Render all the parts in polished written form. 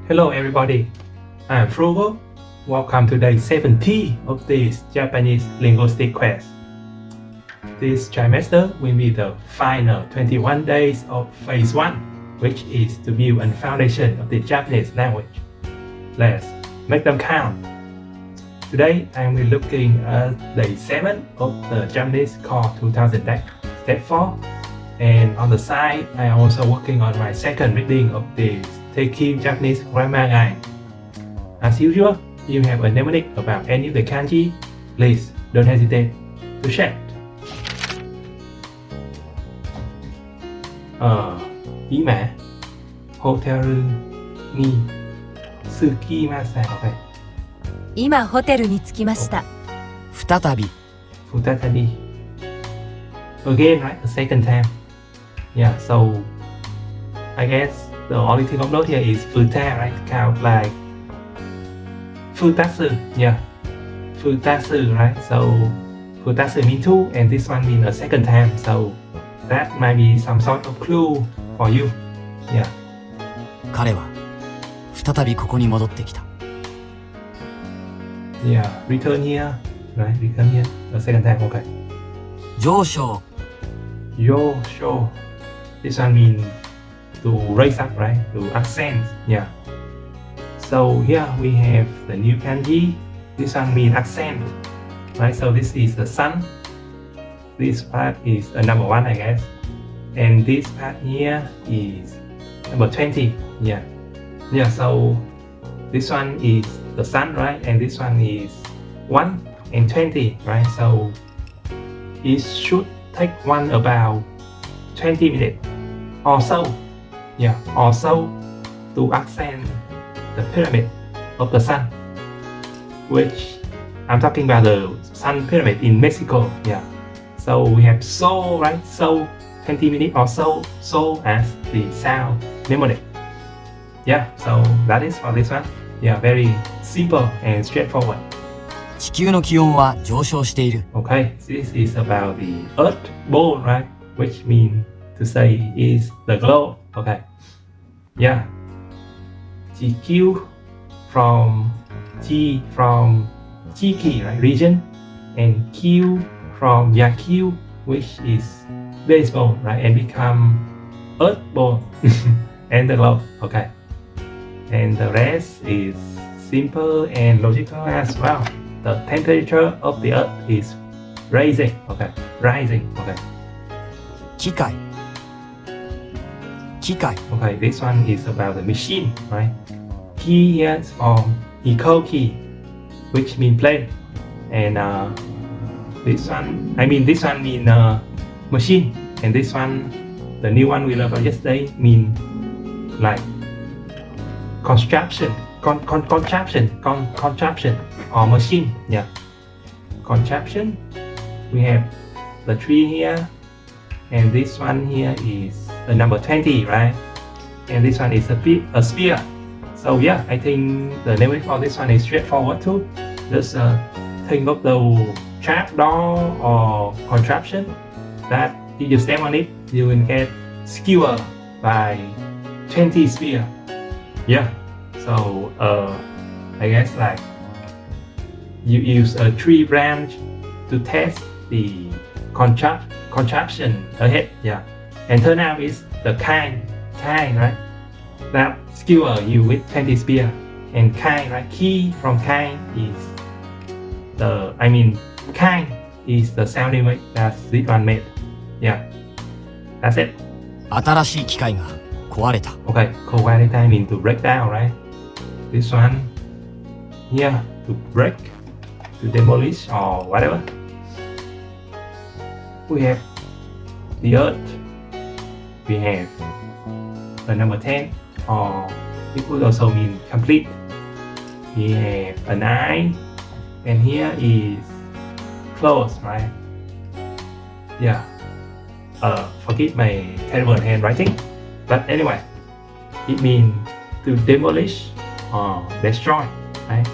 Hello everybody, I'm Frugal. Welcome to day 70 of this Japanese linguistic class. This trimester will be the final 21 days of phase 1, which is to build a foundation of the Japanese language. Let's make them count. Today I will be looking at day 7 of the Japanese Core 2000 deck, step 4. And on the side, I am also working on my second reading of this Taking Japanese Grammar Guide. As usual, if you have a mnemonic about any of the kanji, please don't hesitate to share. 今ホテルに着きました。Okay. 今ホテルに着きました。再び Again, right? A second time. Yeah, so I guess the only thing of note here is futa, right? Count like futatsu, yeah. Futatsu, right? So futatsu means 2 and this one means a second time. So that might be some sort of clue for you. Yeah. 彼は再びここに戻ってきた。Yeah, return here, right? Return here, the second time, okay. 上昇 Yosho. This one means to raise up, right? To ascend, yeah. So here we have the new kanji. This one means ascend, right? So this is the sun. This part is a number 1, I guess. And this part here is number 20, yeah. Yeah, so this one is the sun, right? And this one is 1 and 20, right? So it should take one about 20 minutes or so, yeah, or so to ascend the pyramid of the sun, which I'm talking about the sun pyramid in Mexico, yeah. So we have so, right? So 20 minutes or so as the sound mnemonic. Yeah, so that is for this one. Yeah, very simple and straightforward. 地球の気温は上昇している。 Okay, this is about the earth ball, right? Which means to say is the globe. Okay. Yeah. GQ from G from Chiki, right? Region. And Q from Yaku, which is baseball, right? And become earth ball and the globe. Okay. And the rest is simple and logical as well. The temperature of the earth is rising. Okay. Rising. Okay. 機械 Okay, this one is about the machine, right? Key here is from equal key, which means plane. And this one mean machine. And this one, the new one we learned from yesterday, mean like contraption or machine. Yeah. Contraption. We have the tree here. And this one here is the number 20, right? And this one is a spear. So yeah, I think the name for this one is straightforward too. Just think of the trap door or contraption that if you step on it, you will get skewered by 20 spear. Yeah. So I guess like you use a tree branch to test the contraption ahead, yeah, and turn out is the kind, right? That skewer you with 20 spear, and kind, right? Key from kind is kind is the sound image that this one made. Yeah, that's it. 新しい機械が壊れた。 Okay, Kuwaiti means to break down, right? This one here to break, to demolish or whatever. We have the earth. We have the number 10, or it could also mean complete. We have an eye, and here is close, right? Yeah. Forgive my terrible handwriting, but anyway, it means to demolish or destroy, right?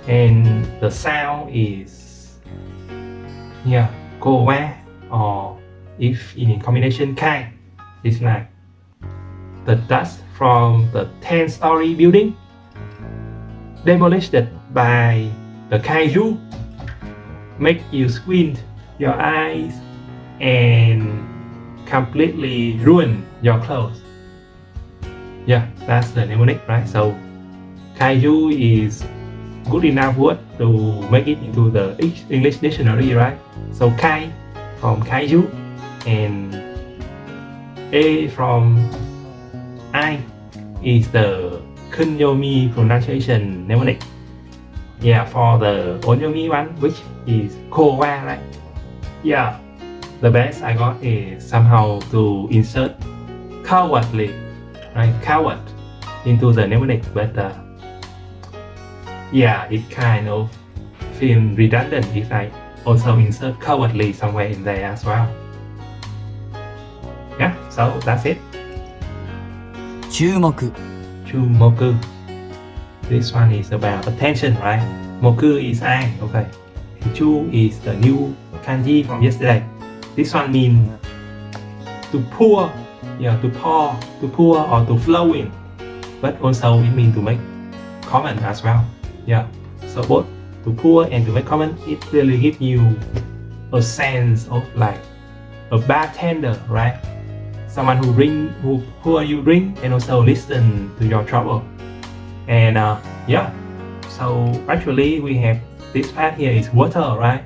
And the sound is here, go away, or if in combination kind, it's like the dust from the 10-story building demolished by the kaiju make you squint your eyes and completely ruin your clothes. Yeah, that's the mnemonic, right? So kaiju is good enough word to make it into the English dictionary, right? So kai from kaiju and a from I is the kunyomi pronunciation mnemonic. Yeah, for the onyomi one, which is kowa, right? Yeah, the best I got is somehow to insert cowardly, right? Coward into the mnemonic, but yeah, it kind of feels redundant if I also insert cowardly somewhere in there as well. Yeah, so that's it. 注目 Chumoku. This one is about attention, right? Moku is eye, okay. And chu is the new kanji from yesterday. This one means to pour, yeah, to pour or to flow in. But also it means to make comment as well. Yeah. So both to pour and to make comment, it really gives you a sense of like a bartender, right? Someone who pour you drink and also listen to your trouble. And yeah, so actually we have this part here is water, right?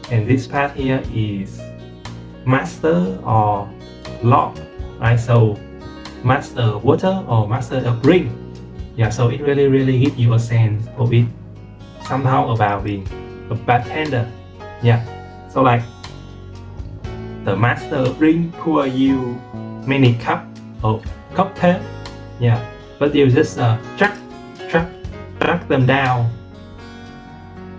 And this part here is master or lord, right? So master water or master of drink. Yeah, so it really gives you a sense of it somehow about being a bartender. Yeah, so like the master of drink pour you many cup of cocktail. Yeah, but you just chuck them down.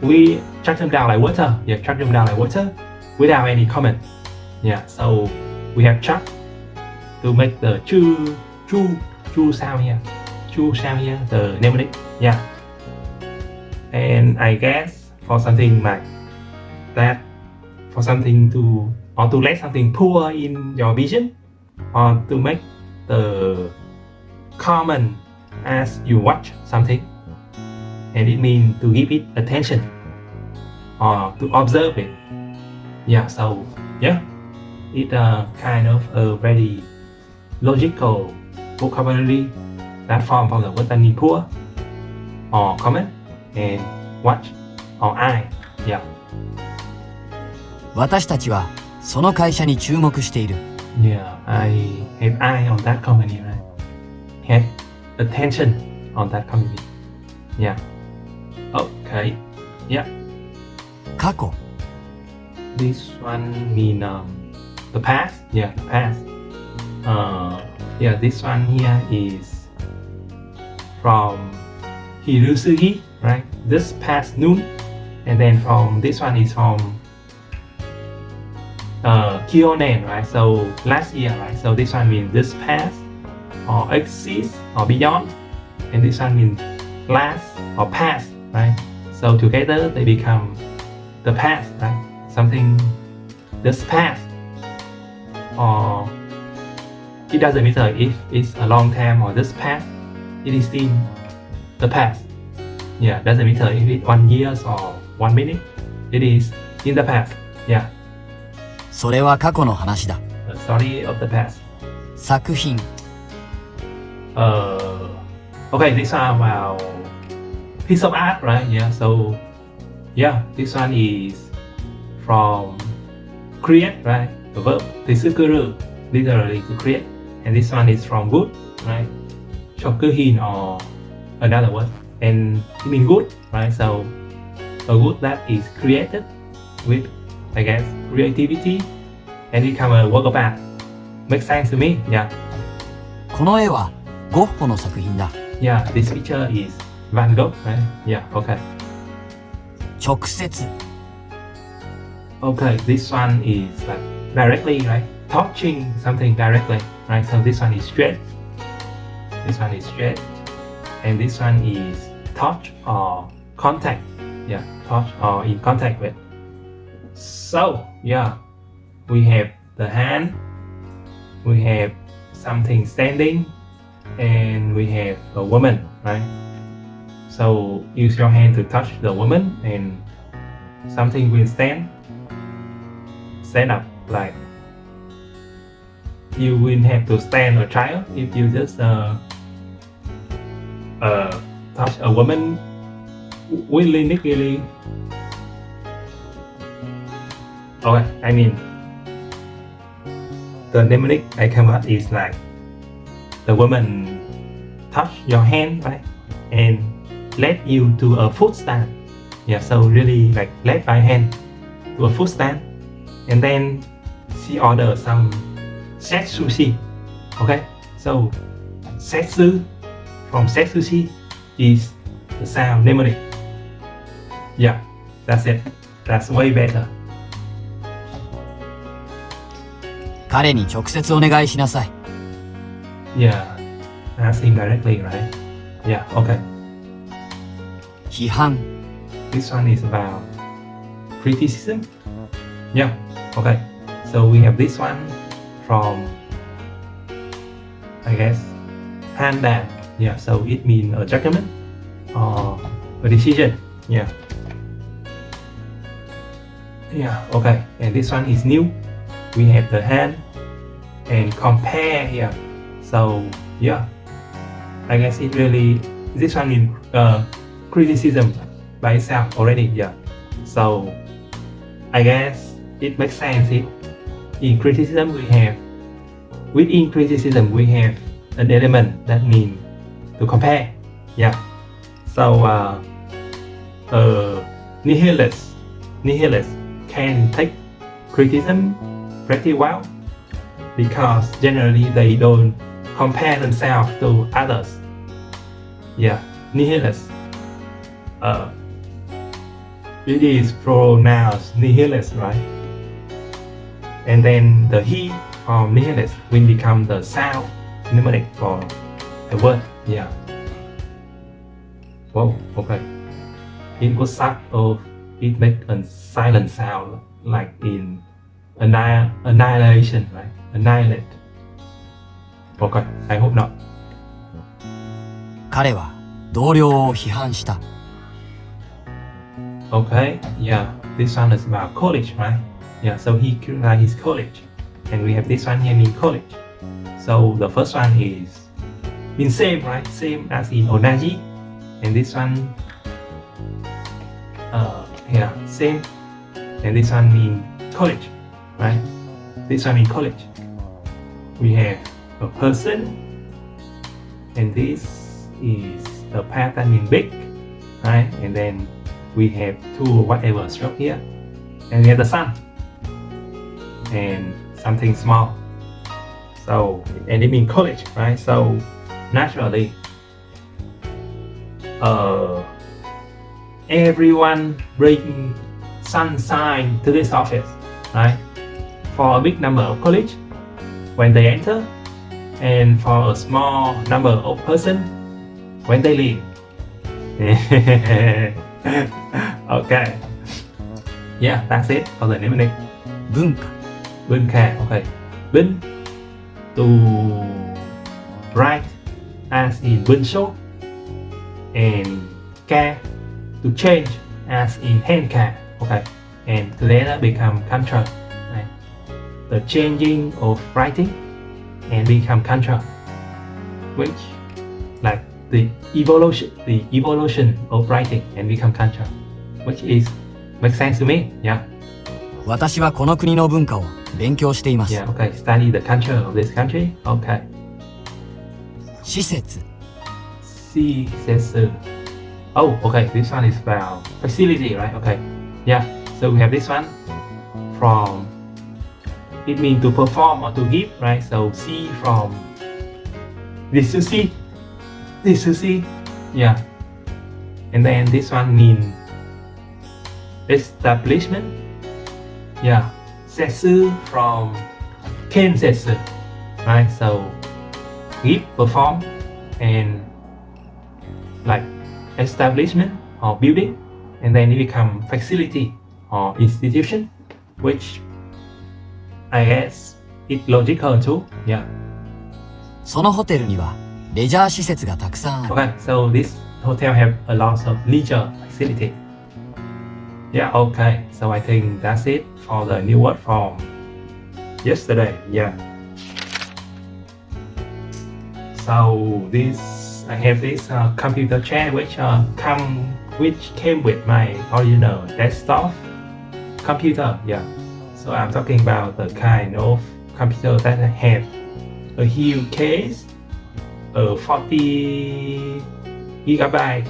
We chuck them down like water. Yeah, chuck them down like water without any comment. Yeah, so we have chuck to make the chu sound here. Chu sound here, the mnemonic. Yeah. And I guess for something like that, for something to or to let something pour in your vision, or to make the common as you watch something, and it means to give it attention or to observe it. Yeah, so yeah, it kind of a very logical vocabulary that form from the word that means pour or comment and watch or eye. Yeah. 私たちはその会社に注目している。 Yeah, I have eye on that company, right? Had attention on that company. Yeah. Okay. Yeah. 過去 This one mean the past. Yeah, the past. Yeah, this one here is from Hirusugi, right? This past noon, and then from this one is from Kyonen, right? So last year, right? So this one means this past or exists or beyond, and this one means last or past, right? So together they become the past, right? Something this past, or it doesn't matter if it's a long time or this past, it is still the past. Yeah, doesn't matter if it's 1 year or 1 minute, it is in the past. Yeah. それは過去の話だ。 The story of the past. 作品 Okay, this one about piece of art, right? Yeah, so yeah, this one is from create, right? The verb tesukuru, literally to create, and this one is from good, right? Shokuhin or another word, and it means good, right? So a good that is created with, I guess, creativity and become a work of art. Makes sense to me. Yeah. この絵はゴッホの作品だ。 Yeah, this picture is Van Gogh, right? Yeah, okay. 直接 Okay, this one is like directly, right? Touching something directly, right? So this one is straight. This one is straight. And this one is touch or contact. Yeah, touch or in contact with. So, yeah, we have the hand. We have something standing and we have a woman, right? So use your hand to touch the woman and something will stand up, like you will have to stand a child if you just touch a woman willy-nilly. Okay, I mean the mnemonic I come up is like the woman touch your hand, right, and led you to a food stand. Yeah, so really like led by hand to a food stand, and then she ordered some set sushi. Okay, so setsu from set sushi is the sound mnemonic. Yeah, that's it. That's way better. 彼に直接お願いしなさい。Yeah, ask him directly, right? Yeah, okay. 批判 This one is about criticism. Yeah, okay. So we have this one from, I guess, handan. Yeah, so it means a judgment or a decision. Yeah. Yeah, okay. And this one is new. We have the hand and compare here. So yeah, I guess it really, this one means criticism by itself already. Yeah, so I guess it makes sense if in criticism we have, within criticism we have an element that means to compare. Yeah, so nihilists can take criticism pretty well because generally they don't compare themselves to others. Yeah, nihilist. It is pronounced nihilist, right? And then the he from nihilist will become the sound mnemonic for the word. Yeah. Whoa, okay. It was suck of it make a silent sound like in annihilation, right? Annihilate. Okay, I hope not. 彼は同僚を批判した。 Okay, yeah, this one is about college, right? Yeah, so he criticized his college. And we have this one here mean college. So the first one is mean same, right? Same as in onaji. And this one, yeah, same. And this one mean college, right? This one in college. We have a person, and this is a pattern in big, right? And then we have two whatever stroke here, and we have the sun and something small. So, and it means college, right? So naturally, everyone bring sunshine to this office, right? For a big number of college when they enter, and for a small number of person when they leave. Okay. Yeah, that's it for the mnemonic. 文化 Bunka, okay. Bun to write as in bunsho, and ka to change as in henka, okay. And together become kantra, right? The changing of writing and become kantra, which like the evolution of writing and become kantra, which is makes sense to me. Yeah. 私はこの国の文化を勉強しています。 Yeah. Okay. Study the culture of this country. Okay. 施設 C says. Oh, okay. This one is about facility, right? Okay. Yeah. So we have this one from. It means to perform or to give, right? So C from this to see. This to see. Yeah. And then this one means establishment. Yeah. Setsu from Ken Setsu. Right? So give, perform, and like establishment or building, and then it become facility or institution, which I guess it's logical too. Yeah. そのホテルにはレジャー施設がたくさんある。 Okay, so this hotel have a lot of leisure facility. Yeah, okay. So I think that's it for the new word from yesterday. Yeah. So this I have this computer chair which came with my original desktop computer. Yeah. So I'm talking about the kind of computer that have a huge case, a 40 gigabyte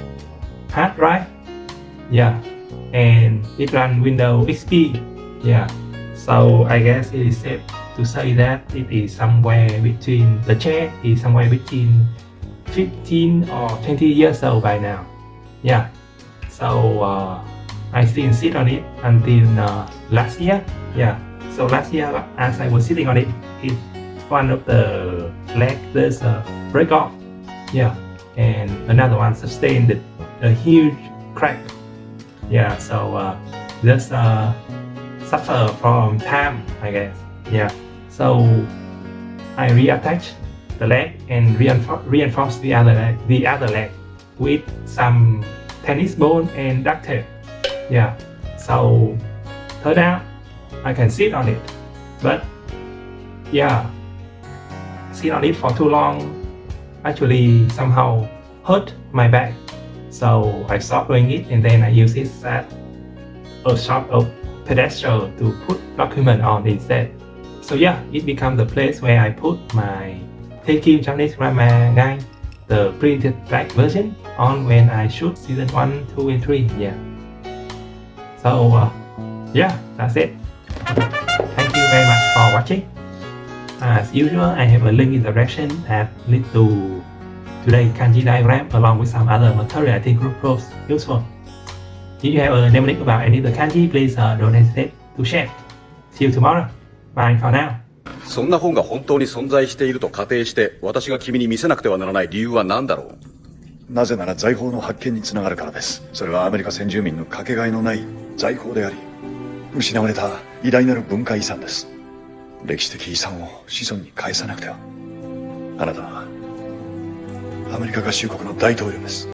hard drive. Yeah. And it runs Windows XP. Yeah. So I guess it is safe to say that it is somewhere between, the chair is somewhere between 15 or 20 years old by now. Yeah. So I still sit on it until last year. Yeah. So last year as I was sitting on it, one of the leg there's a break off. Yeah. And another one sustained a huge crack. Yeah. So just suffer from time, I guess. Yeah. So I reattach the leg and reinforce the other leg with some tennis ball and duct tape. Yeah. So turn out I can sit on it, but yeah, sit on it for too long actually somehow hurt my back. So I stopped doing it and then I use it as a sort of pedestal to put document on instead. So yeah, it becomes the place where I put my Taking Chinese Grammar Guide, the printed black version, on when I shoot season 1, 2 and 3. Yeah. So yeah, that's it. Thank you very much for watching. As usual, I have a link in the description that leads to today's kanji diagram along with some other material I think group pros useful. If you have a mnemonic about any of the kanji, please don't hesitate to share. See you tomorrow. Bye for now. そんな本が本当に存在していると仮定して私が君に見せなくてはならない理由は何だろう。なぜなら財宝の発見につながるからです。それはアメリカ先住民のかけがえのない財宝であり、失われた偉大なる文化遺産です。歴史的遺産を子孫に返さなくては。あなたはアメリカ合衆国の大統領です。